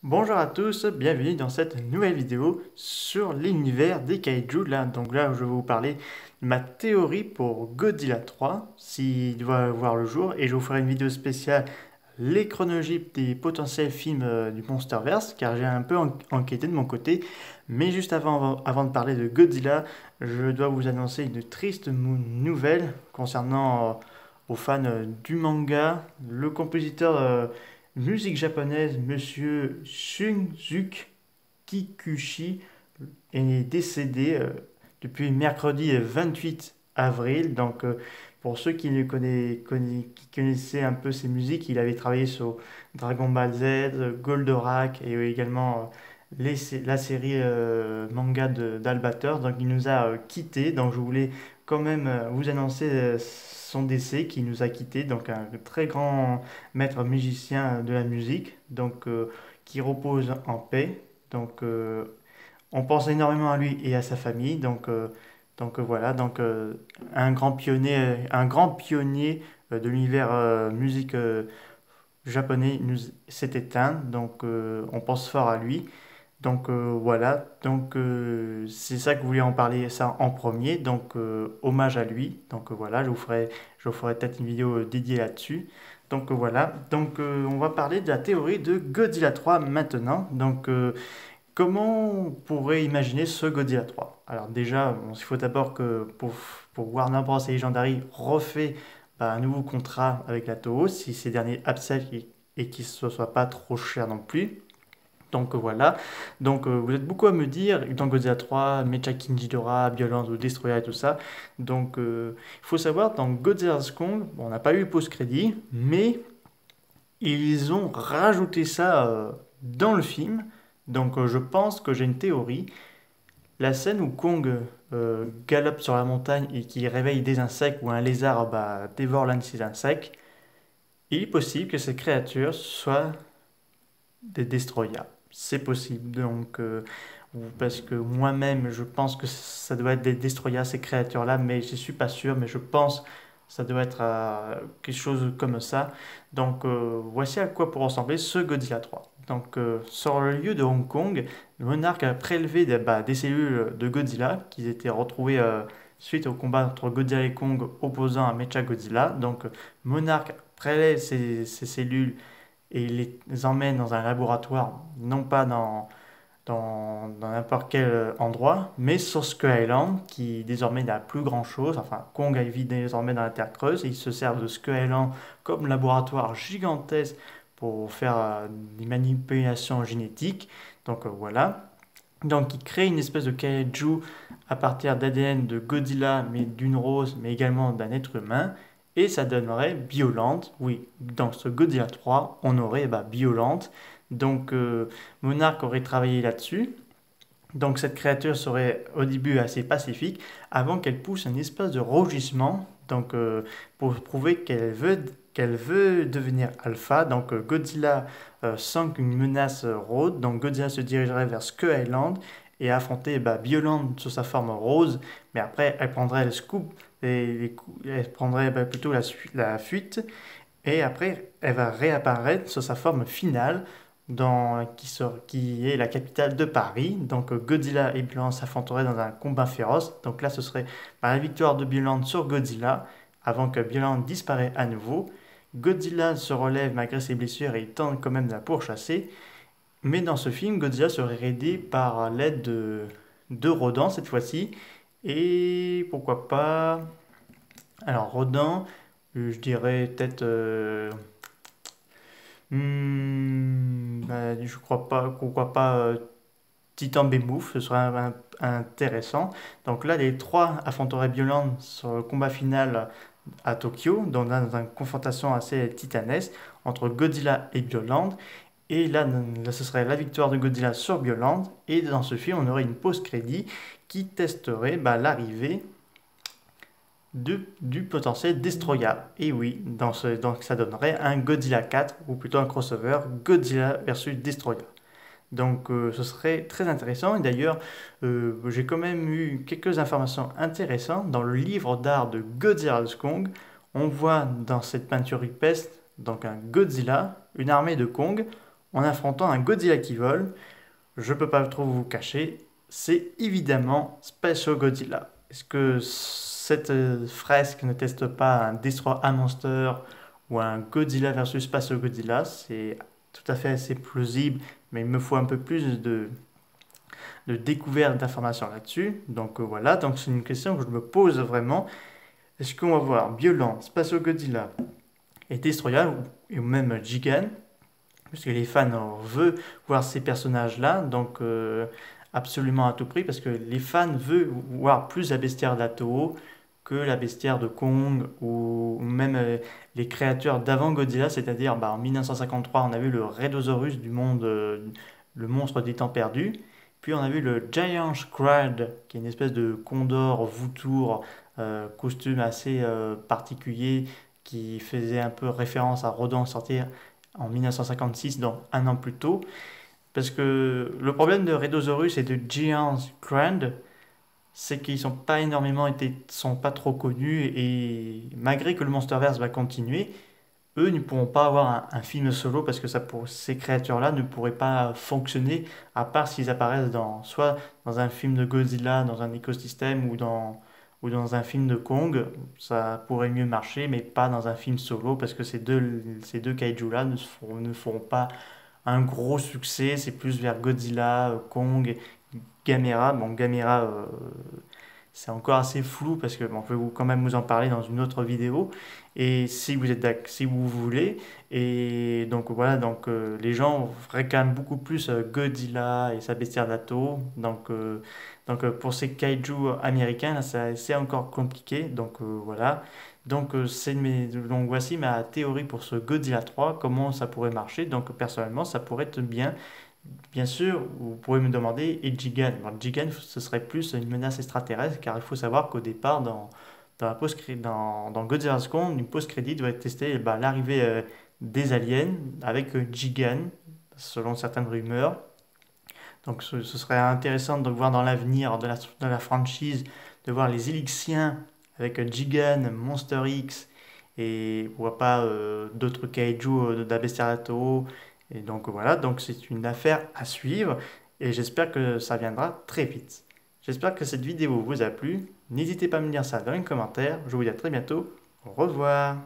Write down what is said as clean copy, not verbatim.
Bonjour à tous, bienvenue dans cette nouvelle vidéo sur l'univers des kaiju. Donc là, je vais vous parler de ma théorie pour Godzilla 3, s'il doit voir le jour, et je vous ferai une vidéo spéciale les chronologies des potentiels films du Monsterverse, car j'ai un peu enquêté de mon côté. Mais juste avant de parler de Godzilla, je dois vous annoncer une triste nouvelle concernant aux fans du manga. Le compositeur musique japonaise, monsieur Shunsuke Kikuchi, est décédé depuis mercredi 28 avril. Pour ceux qui, qui connaissaient un peu ses musiques, il avait travaillé sur Dragon Ball Z, Goldorak et également la série manga d'Albator. Donc, il nous a quittés. Donc, je voulais quand même vous annoncer son décès qui nous a quittés. Donc, un très grand maître musicien de la musique. Qui repose en paix. On pense énormément à lui et à sa famille. Voilà, un grand pionnier de l'univers musique japonais s'est éteint. On pense fort à lui. Voilà, c'est ça que vous voulez en parler ça en premier. Hommage à lui. Voilà, je vous ferai peut-être une vidéo dédiée là-dessus. Voilà, on va parler de la théorie de Godzilla 3 maintenant. Comment on pourrait imaginer ce Godzilla 3? Alors déjà, il faut d'abord que pour Warner Bros. Et Legendary refait un nouveau contrat avec la Toho, si ces derniers acceptent et qu'ils ne soient pas trop chers non plus. Voilà. Vous êtes beaucoup à me dire dans Godzilla 3, Mecha Ghidorah, Violence ou Destroyer et tout ça. Il faut savoir, dans Godzilla Kong, bon, on n'a pas eu post-crédit, mais ils ont rajouté ça dans le film. Je pense que j'ai une théorie. La scène où Kong galope sur la montagne et qui réveille des insectes ou un lézard dévore l'un de ces insectes, il est possible que ces créatures soient des destroyers. C'est possible. Parce que moi-même, je pense que ça doit être des destroyers, ces créatures-là, mais je ne suis pas sûr, mais je pense que ça doit être quelque chose comme ça. Voici à quoi pourrait ressembler ce Godzilla 3. Sur le lieu de Hong Kong, le monarque a prélevé des cellules de Godzilla qui étaient retrouvées suite au combat entre Godzilla et Kong opposant à Mecha Godzilla. Monarque prélève ces cellules et il les emmène dans un laboratoire, non pas dans n'importe quel endroit, mais sur Skull Island, qui désormais n'a plus grand-chose. Enfin, Kong vit désormais dans la Terre creuse, et il se sert de Skull Island comme laboratoire gigantesque pour faire des manipulations génétiques. Voilà. Il crée une espèce de kaiju à partir d'ADN de Godzilla, mais d'une rose, mais également d'un être humain. Et ça donnerait Biolante. Oui, dans ce Godzilla 3, on aurait Biolante. Monarch aurait travaillé là-dessus. Cette créature serait au début assez pacifique avant qu'elle pousse un espèce de rugissement pour prouver qu'elle veut devenir alpha. Godzilla sent qu'une menace rôde. Godzilla se dirigerait vers Skull Island et affronter Biolante sous sa forme rose. Mais après, elle prendrait le scoop et elle prendrait plutôt la fuite. Et après, elle va réapparaître sous sa forme finale qui est la capitale de Paris. Godzilla et Biollante s'affronteraient dans un combat féroce. Là, ce serait la victoire de Biollante sur Godzilla avant que Biollante disparaisse à nouveau. Godzilla se relève malgré ses blessures et il tente quand même de la pourchasser. Mais dans ce film, Godzilla serait aidé par l'aide de Rodan cette fois-ci. Et pourquoi pas... Alors, Rodan, je dirais peut-être... je crois pas, pourquoi pas Titan Bemouf, ce serait intéressant. Là, les trois affronteraient Biollante sur le combat final à Tokyo, dans une confrontation assez titanesque entre Godzilla et Biollante. Et là, ce serait la victoire de Godzilla sur Biollante. Et dans ce film, on aurait une post-crédit qui testerait l'arrivée du potentiel Destroya. Et oui, ça donnerait un Godzilla 4, ou plutôt un crossover Godzilla versus Destroya. Ce serait très intéressant. Et d'ailleurs, j'ai quand même eu quelques informations intéressantes. Dans le livre d'art de Godzilla Kong, on voit dans cette peinture rupestre un Godzilla, une armée de Kong. en affrontant un Godzilla qui vole. Je peux pas trop vous cacher, c'est évidemment Special Godzilla. Est-ce que cette fresque ne teste pas un Destroy a Monster ou un Godzilla versus Special Godzilla? C'est tout à fait assez plausible, mais il me faut un peu plus de découverte d'informations là-dessus. Donc voilà, donc c'est une question que je me pose vraiment. Est-ce qu'on va voir Violent, Special Godzilla et Destroyer ou même Gigan? Parce que les fans veulent voir ces personnages-là, donc absolument à tout prix, parce que les fans veulent voir plus la bestiaire d'Atoo que la bestiaire de Kong, ou même les créatures d'avant Godzilla, c'est-à-dire en 1953, on a vu le Rhedosaurus du monde, le monstre des temps perdus, puis on a vu le Giant Squid, qui est une espèce de condor vautour, costume assez particulier, qui faisait un peu référence à Rodan sortir en 1956, donc un an plus tôt. Parce que le problème de Rhedosaurus et de Giant Grand, c'est qu'ils sont pas énormément été, sont pas trop connus et malgré que le Monsterverse va continuer, eux ne pourront pas avoir un film solo parce que ça pour ces créatures-là ne pourraient pas fonctionner à part s'ils apparaissent soit dans un film de Godzilla, dans un écosystème ou dans un film de Kong, ça pourrait mieux marcher, mais pas dans un film solo parce que ces deux kaiju-là ne feront pas un gros succès. C'est plus vers Godzilla, Kong, Gamera. Bon, Gamera, c'est encore assez flou parce que je vais quand même vous en parler dans une autre vidéo. Et si vous êtes si vous voulez. Et donc voilà, donc les gens réclament beaucoup plus Godzilla et sa bestiaire d'Atto. Pour ces kaiju américains, là, c'est encore compliqué. Donc voilà. Donc voici ma théorie pour ce Godzilla 3, comment ça pourrait marcher. Donc personnellement, ça pourrait être bien. Bien sûr, vous pourrez me demander, et Jigan? Bon, Jigan, ce serait plus une menace extraterrestre, car il faut savoir qu'au départ, dans Godzilla's Kong, une post-crédit doit tester l'arrivée des aliens avec Jigan, selon certaines rumeurs. Donc ce serait intéressant de voir dans l'avenir de la franchise, de voir les Élixiens avec Jigan, Monster X, et pourquoi pas d'autres kaiju d'Abestiarato. Et donc voilà, donc c'est une affaire à suivre et j'espère que ça viendra très vite. J'espère que cette vidéo vous a plu. N'hésitez pas à me dire ça dans les commentaires. Je vous dis à très bientôt. Au revoir.